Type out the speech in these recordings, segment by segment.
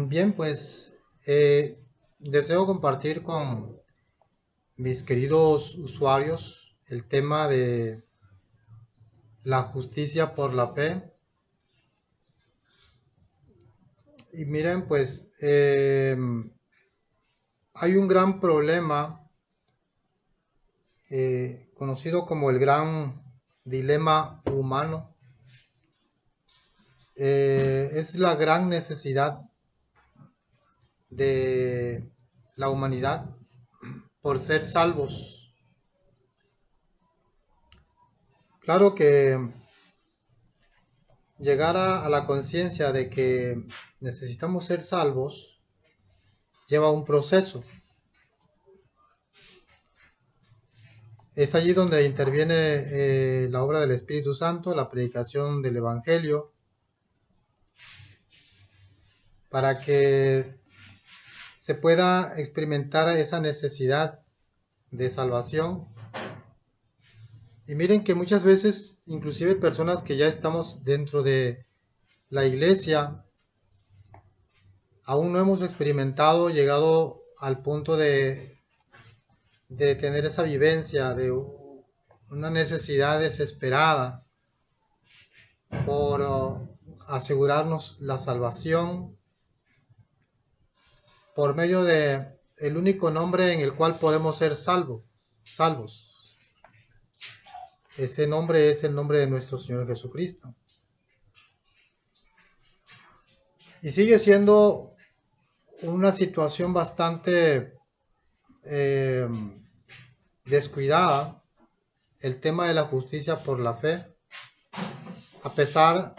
Bien, pues deseo compartir con mis queridos usuarios el tema de la justicia por la fe. Y miren, pues hay un gran problema conocido como el gran dilema humano. Es la gran necesidad de la humanidad por ser salvos. Claro que llegar a la conciencia de que necesitamos ser salvos lleva un proceso. Es allí donde interviene la obra del Espíritu Santo, la predicación del Evangelio, para que se pueda experimentar esa necesidad de salvación. Y miren que muchas veces, inclusive personas que ya estamos dentro de la iglesia, aún no hemos experimentado, llegado al punto de tener esa vivencia, de una necesidad desesperada por asegurarnos la salvación por medio de el único nombre en el cual podemos ser salvos. Ese nombre es el nombre de nuestro Señor Jesucristo. Y sigue siendo una situación bastante eh, descuidada el tema de la justicia por la fe, a pesar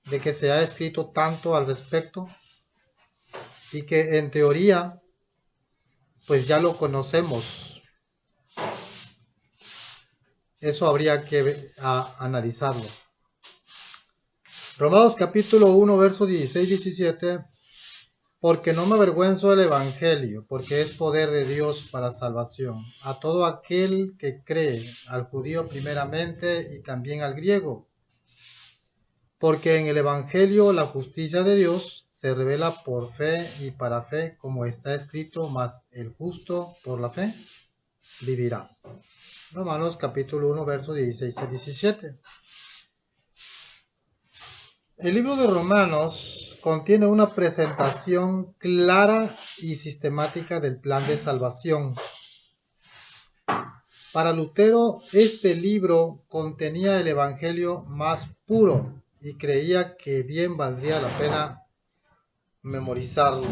de que se ha escrito tanto al respecto y que en teoría pues ya lo conocemos. Eso habría que analizarlo. Romanos capítulo 1, versos 16-17. Porque no me avergüenzo del Evangelio, porque es poder de Dios para salvación a todo aquel que cree, al judío primeramente y también al griego. Porque en el Evangelio la justicia de Dios se revela por fe y para fe, como está escrito, mas el justo por la fe vivirá. Romanos capítulo 1, versos 16-17. El libro de Romanos contiene una presentación clara y sistemática del plan de salvación. Para Lutero, este libro contenía el evangelio más puro y creía que bien valdría la pena memorizarlo.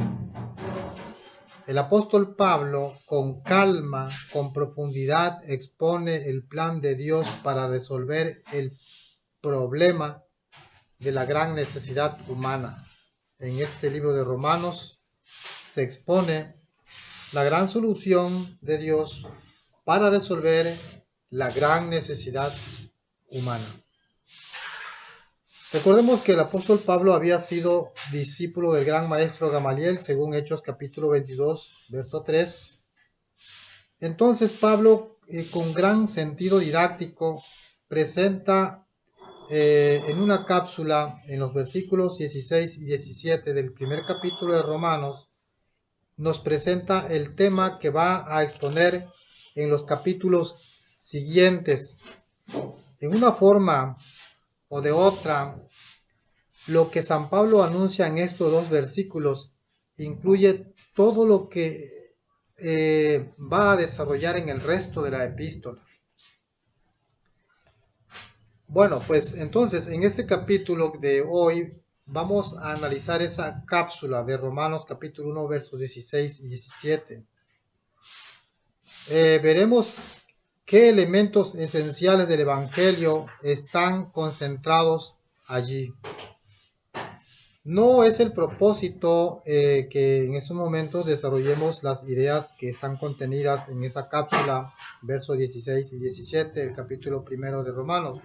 El apóstol Pablo, con calma, con profundidad, expone el plan de Dios para resolver el problema de la gran necesidad humana. En este libro de Romanos se expone la gran solución de Dios para resolver la gran necesidad humana. Recordemos que el apóstol Pablo había sido discípulo del gran maestro Gamaliel, según Hechos capítulo 22, verso 3. Entonces Pablo, con gran sentido didáctico, presenta en una cápsula en los versículos 16 y 17 del primer capítulo de Romanos, nos presenta el tema que va a exponer en los capítulos siguientes. En una forma o de otra, lo que San Pablo anuncia en estos dos versículos incluye todo lo que va a desarrollar en el resto de la epístola. Bueno, pues entonces en este capítulo de hoy vamos a analizar esa cápsula de Romanos capítulo 1 versos 16 y 17. Veremos qué elementos esenciales del Evangelio están concentrados allí. No es el propósito que en estos momentos desarrollemos las ideas que están contenidas en esa cápsula, versos 16 y 17 del capítulo primero de Romanos.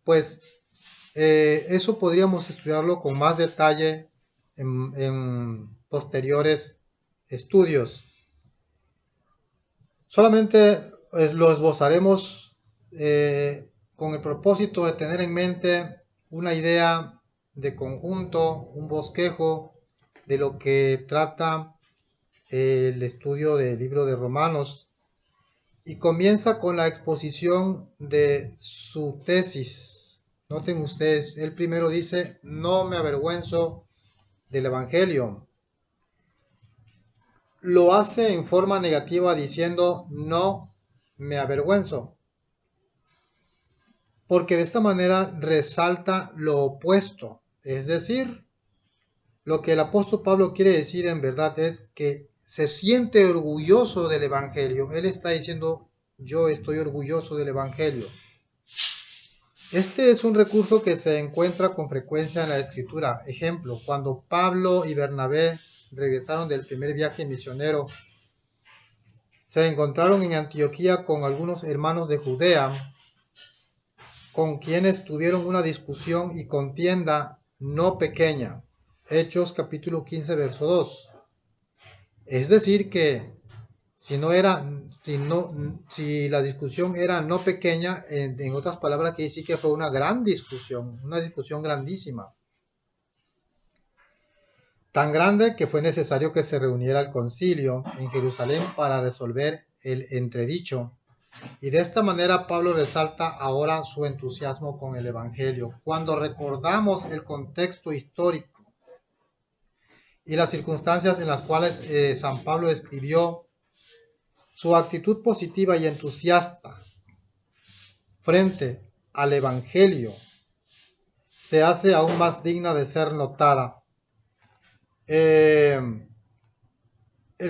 Pues eso podríamos estudiarlo con más detalle en posteriores estudios. Solamente lo esbozaremos con el propósito de tener en mente una idea de conjunto, un bosquejo de lo que trata el estudio del libro de Romanos, y comienza con la exposición de su tesis. Noten ustedes, él primero dice, no me avergüenzo del Evangelio. Lo hace en forma negativa diciendo, no me avergüenzo, porque de esta manera resalta lo opuesto, es decir, lo que el apóstol Pablo quiere decir en verdad es que se siente orgulloso del Evangelio. Él está diciendo, yo estoy orgulloso del Evangelio. Este es un recurso que se encuentra con frecuencia en la Escritura. Ejemplo, cuando Pablo y Bernabé regresaron del primer viaje misionero, se encontraron en Antioquía con algunos hermanos de Judea, con quienes tuvieron una discusión y contienda no pequeña. Hechos capítulo 15, verso 2. Es decir que si la discusión era no pequeña, en otras palabras quiere decir que fue una gran discusión, una discusión grandísima. Tan grande que fue necesario que se reuniera el concilio en Jerusalén para resolver el entredicho. Y de esta manera Pablo resalta ahora su entusiasmo con el Evangelio. Cuando recordamos el contexto histórico y las circunstancias en las cuales San Pablo escribió, su actitud positiva y entusiasta frente al Evangelio se hace aún más digna de ser notada. El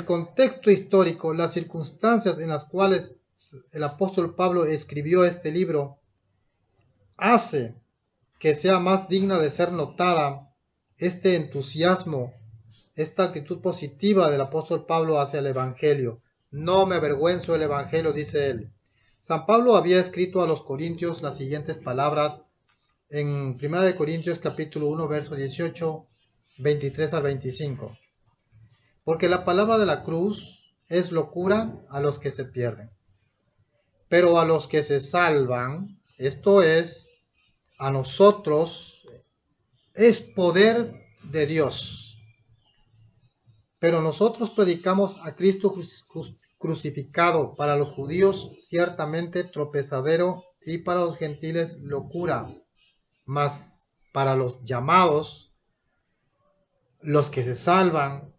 contexto histórico, las circunstancias en las cuales el apóstol Pablo escribió este libro, hace que sea más digna de ser notada este entusiasmo, esta actitud positiva del apóstol Pablo hacia el Evangelio. No me avergüenzo del Evangelio, dice él. San Pablo había escrito a los Corintios las siguientes palabras en 1 Corintios capítulo 1, verso 18, 23 al 25. Porque la palabra de la cruz es locura a los que se pierden, pero a los que se salvan, esto es, a nosotros, es poder de Dios. Pero nosotros predicamos a Cristo crucificado, para los judíos ciertamente tropezadero y para los gentiles locura, mas para los llamados, los que se salvan,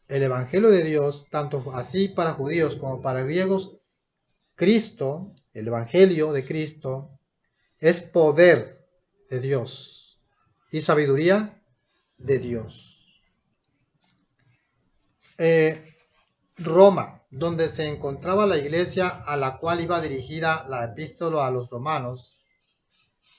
el Evangelio de Dios, tanto así para judíos como para griegos, Cristo, el Evangelio de Cristo, es poder de Dios y sabiduría de Dios. Roma, donde se encontraba la iglesia a la cual iba dirigida la epístola a los romanos,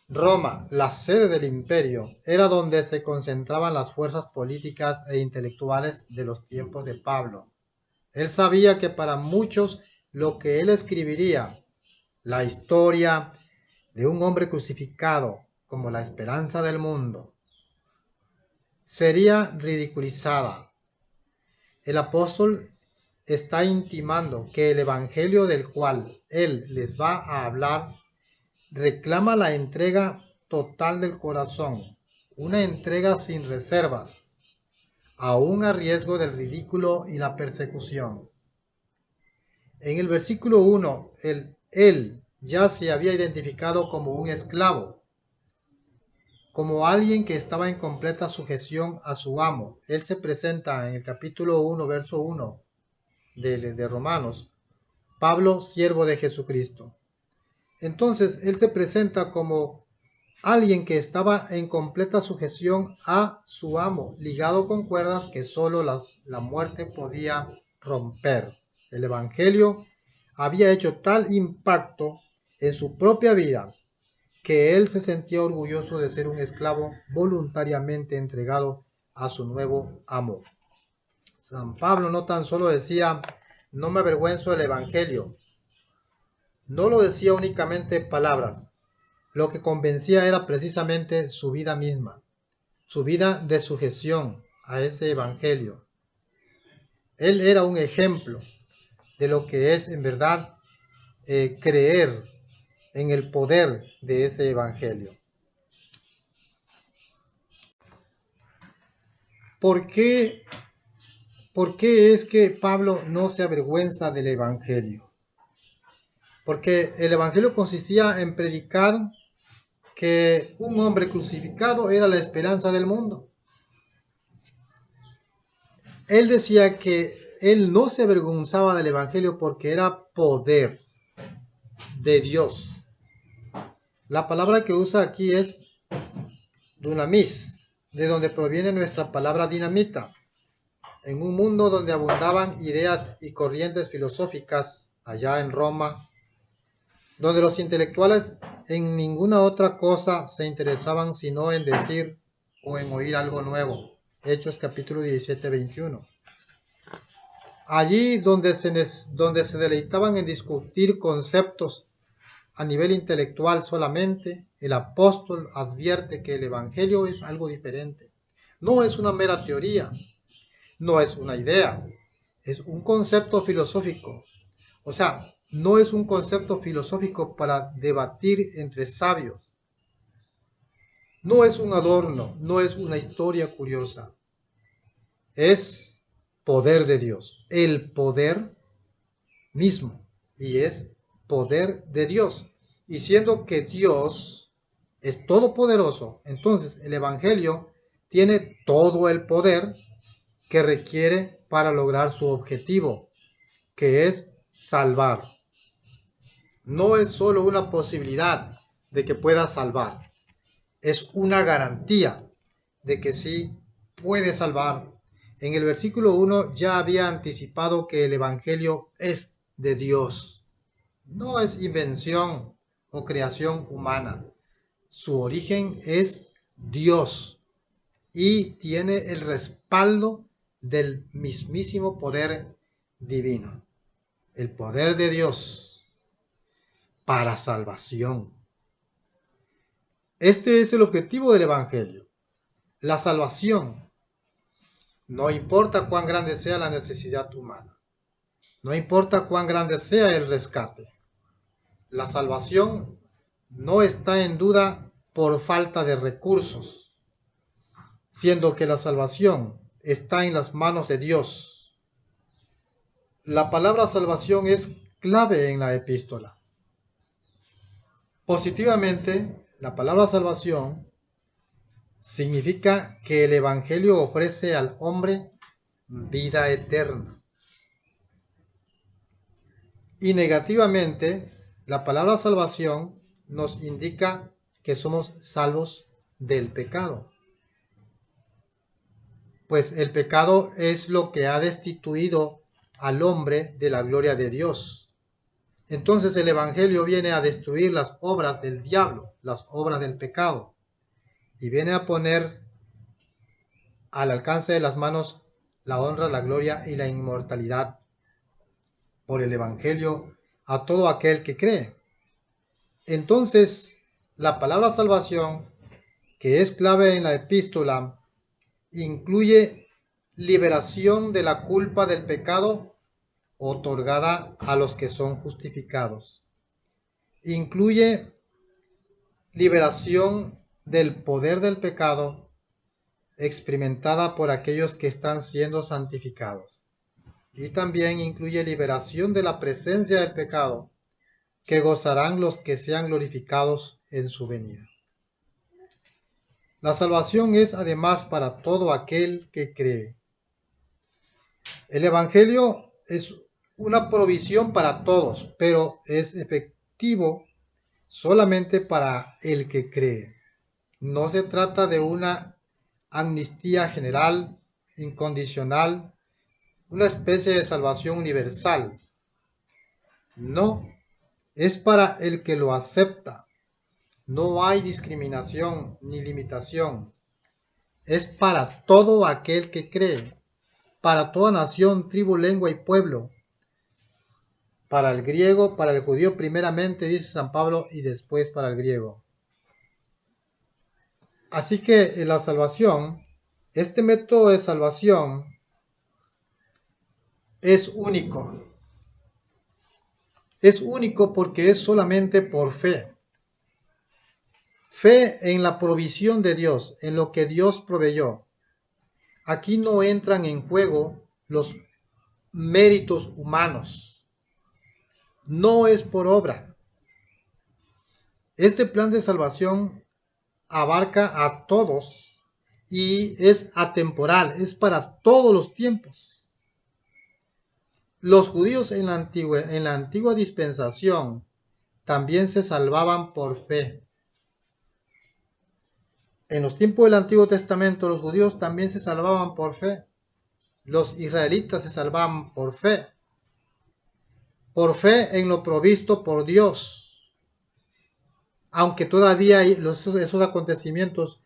Roma, la sede del imperio, era donde se concentraban las fuerzas políticas e intelectuales de los tiempos de Pablo. Él sabía que para muchos lo que él escribiría, la historia de un hombre crucificado como la esperanza del mundo, sería ridiculizada. El apóstol está intimando que el evangelio del cual él les va a hablar reclama la entrega total del corazón, una entrega sin reservas, aún a riesgo del ridículo y la persecución. En el versículo 1, él ya se había identificado como un esclavo, como alguien que estaba en completa sujeción a su amo. Él se presenta en el capítulo 1, verso 1 de Romanos, Pablo, siervo de Jesucristo. Entonces, él se presenta como alguien que estaba en completa sujeción a su amo, ligado con cuerdas que solo la muerte podía romper. El Evangelio había hecho tal impacto en su propia vida que él se sentía orgulloso de ser un esclavo voluntariamente entregado a su nuevo amo. San Pablo no tan solo decía, no me avergüenzo del Evangelio, no lo decía únicamente en palabras, lo que convencía era precisamente su vida misma, su vida de sujeción a ese Evangelio. Él era un ejemplo de lo que es en verdad creer en el poder de ese Evangelio. ¿por qué, por qué es que Pablo no se avergüenza del Evangelio? Porque el Evangelio consistía en predicar que un hombre crucificado era la esperanza del mundo. Él decía que él no se avergonzaba del Evangelio porque era poder de Dios. La palabra que usa aquí es dunamis, de donde proviene nuestra palabra dinamita. En un mundo donde abundaban ideas y corrientes filosóficas, allá en Roma, donde los intelectuales en ninguna otra cosa se interesaban sino en decir o en oír algo nuevo. Hechos capítulo 17, 21. Allí donde se deleitaban en discutir conceptos a nivel intelectual solamente, el apóstol advierte que el Evangelio es algo diferente. No es una mera teoría, no es una idea, es un concepto filosófico. O sea, no es un concepto filosófico para debatir entre sabios. No es un adorno, no es una historia curiosa. Es poder de Dios, el poder mismo, y es poder de Dios. Y siendo que Dios es todopoderoso, entonces el Evangelio tiene todo el poder que requiere para lograr su objetivo, que es salvar. No es solo una posibilidad de que pueda salvar, es una garantía de que sí puede salvar. En el versículo 1 ya había anticipado que el Evangelio es de Dios. No es invención o creación humana. Su origen es Dios y tiene el respaldo del mismísimo poder divino. El poder de Dios para salvación. Este es el objetivo del Evangelio, la salvación. No importa cuán grande sea la necesidad humana, no importa cuán grande sea el rescate. La salvación no está en duda por falta de recursos, siendo que la salvación está en las manos de Dios. La palabra salvación es clave en la epístola. Positivamente, la palabra salvación significa que el Evangelio ofrece al hombre vida eterna. Y negativamente, la palabra salvación nos indica que somos salvos del pecado. Pues el pecado es lo que ha destituido al hombre de la gloria de Dios. Entonces el Evangelio viene a destruir las obras del diablo, las obras del pecado, y viene a poner al alcance de las manos la honra, la gloria y la inmortalidad por el Evangelio a todo aquel que cree. Entonces, la palabra salvación, que es clave en la epístola, incluye liberación de la culpa del pecado otorgada a los que son justificados. Incluye liberación del poder del pecado experimentada por aquellos que están siendo santificados. Y también incluye liberación de la presencia del pecado que gozarán los que sean glorificados en su venida. La salvación es además para todo aquel que cree. El Evangelio es una provisión para todos, pero es efectivo solamente para el que cree. No se trata de una amnistía general, incondicional, una especie de salvación universal. No, es para el que lo acepta. No hay discriminación ni limitación. Es para todo aquel que cree, para toda nación, tribu, lengua y pueblo. Para el griego, para el judío primeramente, dice San Pablo, y después para el griego. Así que la salvación, este método de salvación es único. Es único porque es solamente por fe. Fe en la provisión de Dios, en lo que Dios proveyó. aquí no entran en juego los méritos humanos. No es por obra. Este plan de salvación abarca a todos y es atemporal, es para todos los tiempos. Los judíos en la antigua dispensación también se salvaban por fe. En los tiempos del Antiguo Testamento los judíos también se salvaban por fe. Los israelitas se salvaban por fe en lo provisto por Dios. Aunque todavía esos acontecimientos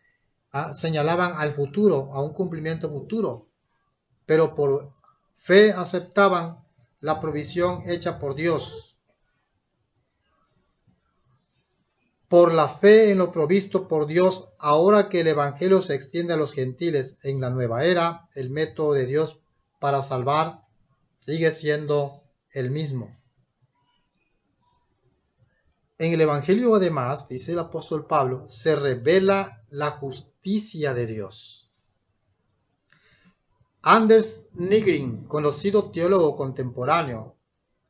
señalaban al futuro, a un cumplimiento futuro, pero por fe aceptaban la provisión hecha por Dios. Por la fe en lo provisto por Dios, ahora que el Evangelio se extiende a los gentiles en la nueva era, el método de Dios para salvar sigue siendo el mismo. En el Evangelio, además, dice el apóstol Pablo, se revela la justicia de Dios. Anders Nygren, conocido teólogo contemporáneo,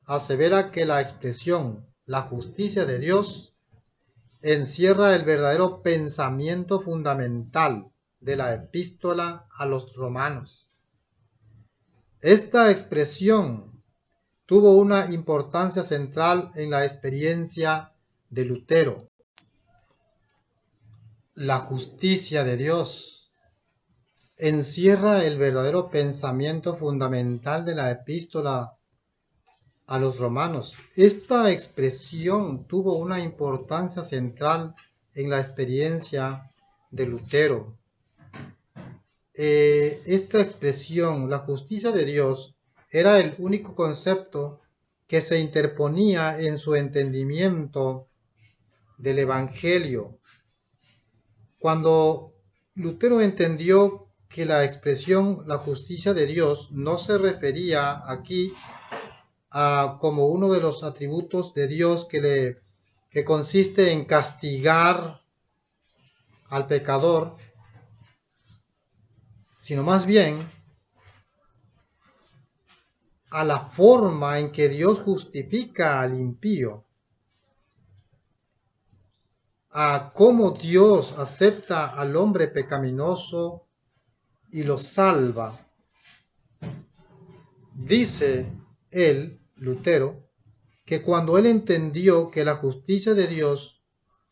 asevera que la expresión la justicia de Dios encierra el verdadero pensamiento fundamental de la epístola a los romanos. Esta expresión tuvo una importancia central en la experiencia de Lutero. La justicia de Dios encierra el verdadero pensamiento fundamental de la epístola a los romanos. Esta expresión tuvo una importancia central en la experiencia de Lutero. Esta expresión, la justicia de Dios, era el único concepto que se interponía en su entendimiento del Evangelio. Cuando Lutero entendió que la expresión la justicia de Dios no se refería aquí a como uno de los atributos de Dios que consiste en castigar al pecador, sino más bien a la forma en que Dios justifica al impío, a cómo Dios acepta al hombre pecaminoso y lo salva. Dice él, Lutero, que cuando él entendió que la justicia de Dios,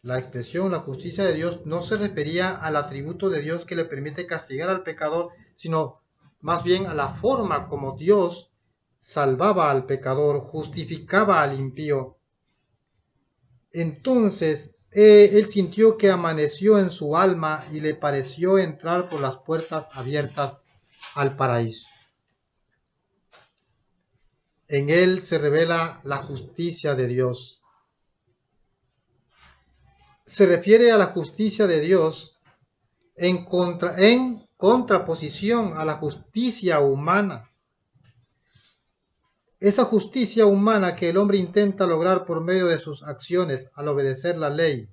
la expresión la justicia de Dios, no se refería al atributo de Dios que le permite castigar al pecador, sino más bien a la forma como Dios salvaba al pecador, justificaba al impío. Entonces él sintió que amaneció en su alma y le pareció entrar por las puertas abiertas al paraíso. En él se revela la justicia de Dios. Se refiere a la justicia de Dios en contraposición a la justicia humana. Esa justicia humana que el hombre intenta lograr por medio de sus acciones al obedecer la ley.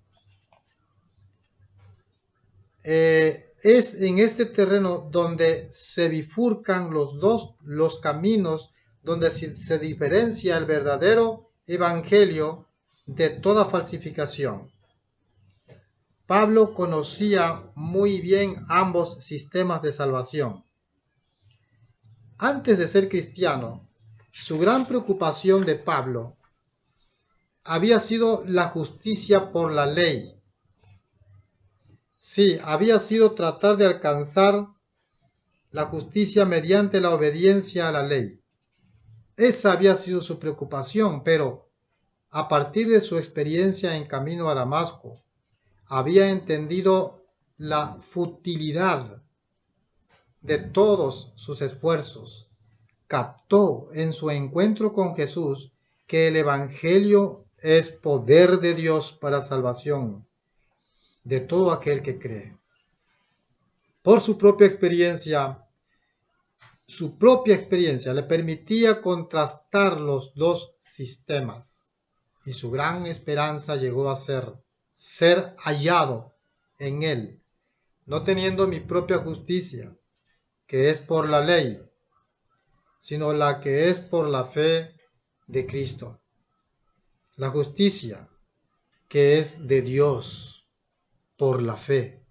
Es en este terreno donde se bifurcan los caminos, donde se diferencia el verdadero evangelio de toda falsificación. Pablo conocía muy bien ambos sistemas de salvación. Antes de ser cristiano, su gran preocupación de Pablo había sido la justicia por la ley. Sí, había sido tratar de alcanzar la justicia mediante la obediencia a la ley. Esa había sido su preocupación, pero a partir de su experiencia en camino a Damasco, había entendido la futilidad de todos sus esfuerzos. Captó en su encuentro con Jesús que el Evangelio es poder de Dios para salvación de todo aquel que cree. Por su propia experiencia le permitía contrastar los dos sistemas y su gran esperanza llegó a ser hallado en él, no teniendo mi propia justicia, que es por la ley, sino la que es por la fe de Cristo. La justicia que es de Dios por la fe.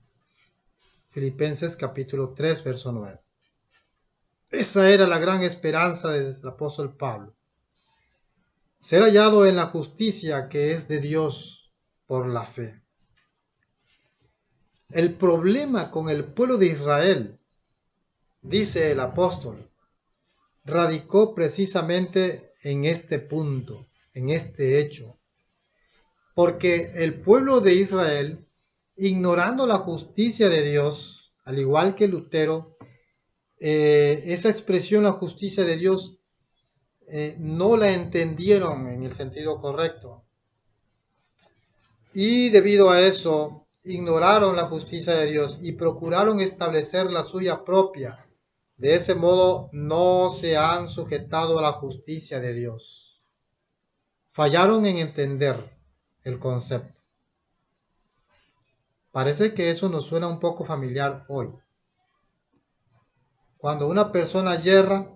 Filipenses capítulo 3, verso 9. Esa era la gran esperanza del apóstol Pablo. Ser hallado en la justicia que es de Dios por la fe. El problema con el pueblo de Israel, dice el apóstol, radicó precisamente en este punto, en este hecho. Porque el pueblo de Israel, ignorando la justicia de Dios, al igual que Lutero, esa expresión, la justicia de Dios, no la entendieron en el sentido correcto. Y debido a eso, ignoraron la justicia de Dios y procuraron establecer la suya propia. De ese modo, no se han sujetado a la justicia de Dios. Fallaron en entender el concepto. Parece que eso nos suena un poco familiar hoy. Cuando una persona yerra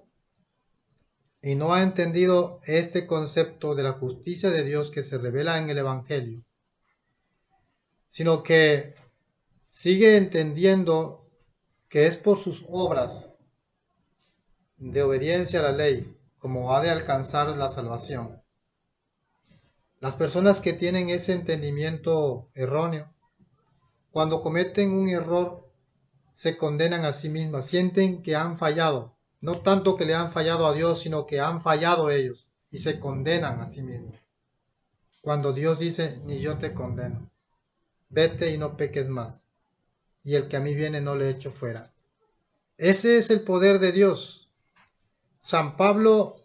y no ha entendido este concepto de la justicia de Dios que se revela en el Evangelio, sino que sigue entendiendo que es por sus obras de obediencia a la ley como ha de alcanzar la salvación. Las personas que tienen ese entendimiento erróneo, cuando cometen un error, se condenan a sí mismas, sienten que han fallado, no tanto que le han fallado a Dios, sino que han fallado ellos y se condenan a sí mismos. Cuando Dios dice, ni yo te condeno, vete y no peques más, y el que a mí viene no le echo fuera. Ese es el poder de Dios. San Pablo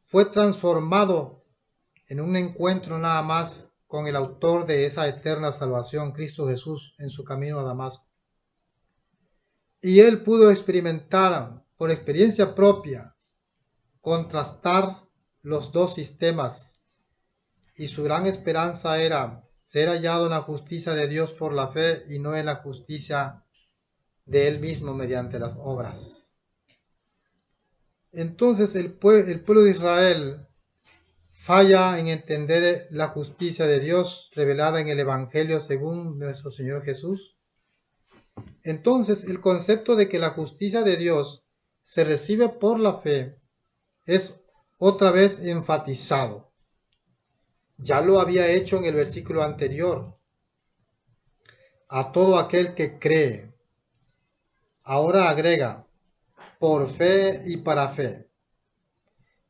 fue transformado en un encuentro nada más con el autor de esa eterna salvación, Cristo Jesús, en su camino a Damasco. Y él pudo experimentar por experiencia propia, contrastar los dos sistemas, y su gran esperanza era ser hallado en la justicia de Dios por la fe y no en la justicia de él mismo mediante las obras. Entonces el pueblo de Israel falla en entender la justicia de Dios revelada en el Evangelio según nuestro Señor Jesús. Entonces el concepto de que la justicia de Dios se recibe por la fe es otra vez enfatizado. Ya lo había hecho en el versículo anterior. A todo aquel que cree. Ahora agrega, por fe y para fe.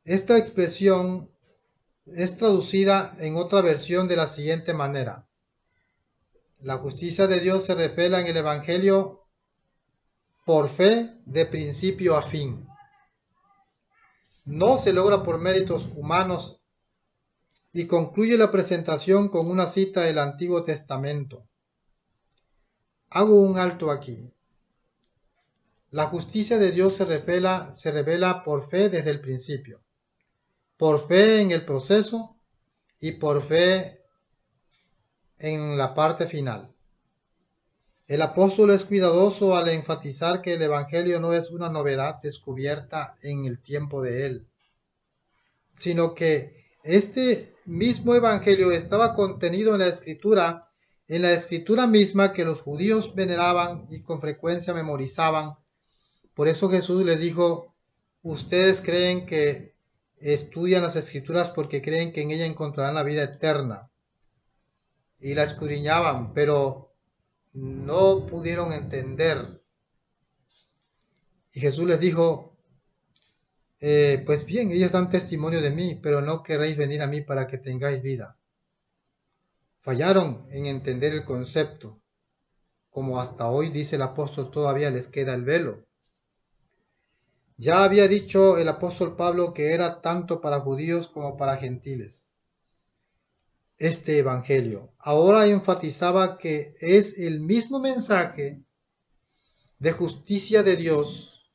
Esta expresión es traducida en otra versión de la siguiente manera. La justicia de Dios se revela en el Evangelio por fe de principio a fin. No se logra por méritos humanos y concluye la presentación con una cita del Antiguo Testamento. Hago un alto aquí. La justicia de Dios se revela por fe desde el principio, por fe en el proceso y por fe en la parte final. El apóstol es cuidadoso al enfatizar que el Evangelio no es una novedad descubierta en el tiempo de él, sino que este mismo Evangelio estaba contenido en la escritura misma que los judíos veneraban y con frecuencia memorizaban. Por eso Jesús les dijo, ustedes creen que estudian las escrituras porque creen que en ella encontrarán la vida eterna. Y la escudriñaban, pero no pudieron entender. Y Jesús les dijo, pues bien, ellos dan testimonio de mí, pero no queréis venir a mí para que tengáis vida. Fallaron en entender el concepto, como hasta hoy dice el apóstol, todavía les queda el velo. Ya había dicho el apóstol Pablo que era tanto para judíos como para gentiles este evangelio. Ahora enfatizaba que es el mismo mensaje de justicia de Dios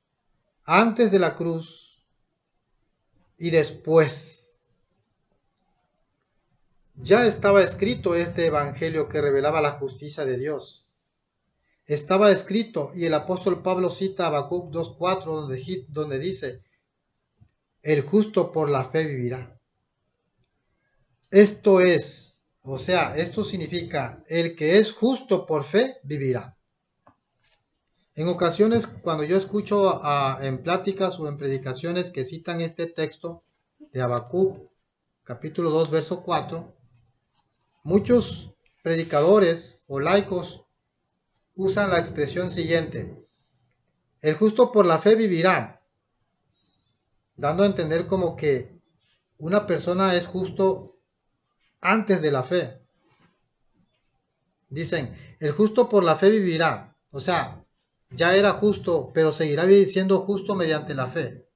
antes de la cruz y después. Ya estaba escrito este evangelio que revelaba la justicia de Dios. estaba escrito, y el apóstol Pablo cita a Habacuc 2:4, donde dice, el justo por la fe vivirá. Esto es, o sea, esto significa, el que es justo por fe vivirá. En ocasiones, cuando yo escucho en pláticas o en predicaciones que citan este texto de Habacuc, capítulo 2, verso 4, muchos predicadores o laicos usan la expresión siguiente: el justo por la fe vivirá, dando a entender como que una persona es justo antes de la fe. Dicen, el justo por la fe vivirá, o sea, ya era justo, pero seguirá siendo justo mediante la fe.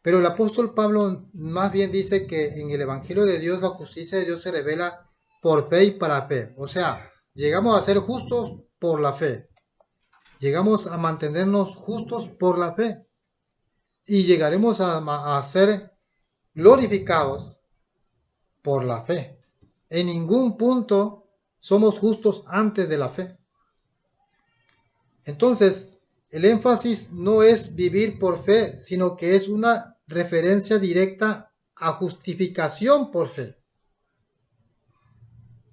Pero el apóstol Pablo más bien dice que en el Evangelio de Dios la justicia de Dios se revela por fe y para fe. O sea, llegamos a ser justos por la fe. Llegamos a mantenernos justos por la fe. Y llegaremos a ser glorificados por la fe. En ningún punto somos justos antes de la fe. Entonces, el énfasis no es vivir por fe, sino que es una referencia directa a justificación por fe.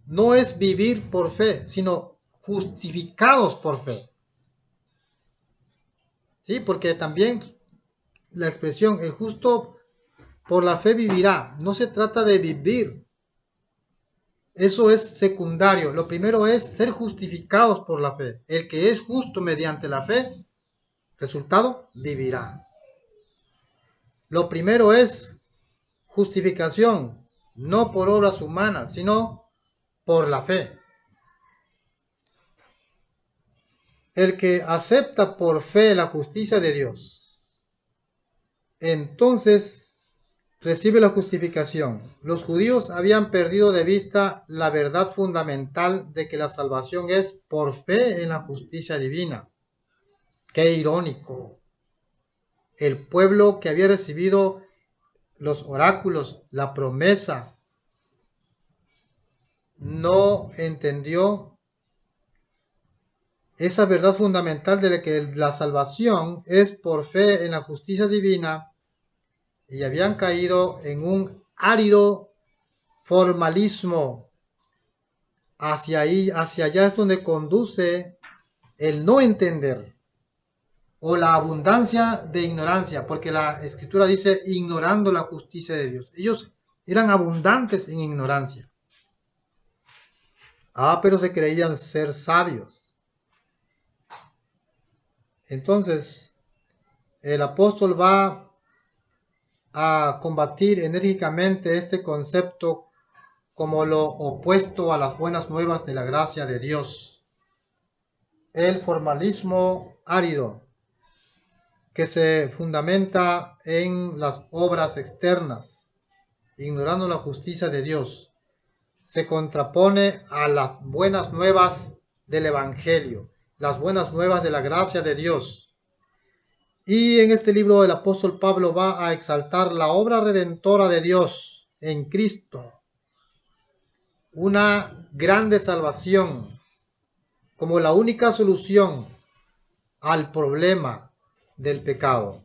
No es vivir por fe, sino justificados por fe. ¿Sí? Porque también la expresión el justo por la fe vivirá, no se trata de vivir. Eso es secundario. Lo primero es ser justificados por la fe. El que es justo mediante la fe, resultado, vivirá. Lo primero es justificación, no por obras humanas, sino por la fe. El que acepta por fe la justicia de Dios, entonces recibe la justificación. Los judíos habían perdido de vista la verdad fundamental de que la salvación es por fe en la justicia divina. Qué irónico. El pueblo que había recibido los oráculos, la promesa, no entendió esa verdad fundamental de que la salvación es por fe en la justicia divina, y habían caído en un árido formalismo. Hacia allá es donde conduce el no entender o la abundancia de ignorancia, porque la escritura dice ignorando la justicia de Dios. Ellos eran abundantes en ignorancia. Pero se creían ser sabios. Entonces, el apóstol va a combatir enérgicamente este concepto como lo opuesto a las buenas nuevas de la gracia de Dios. El formalismo árido, que se fundamenta en las obras externas, ignorando la justicia de Dios, se contrapone a las buenas nuevas del Evangelio, las buenas nuevas de la gracia de Dios. Y en este libro el apóstol Pablo va a exaltar la obra redentora de Dios en Cristo, una grande salvación como la única solución al problema del pecado.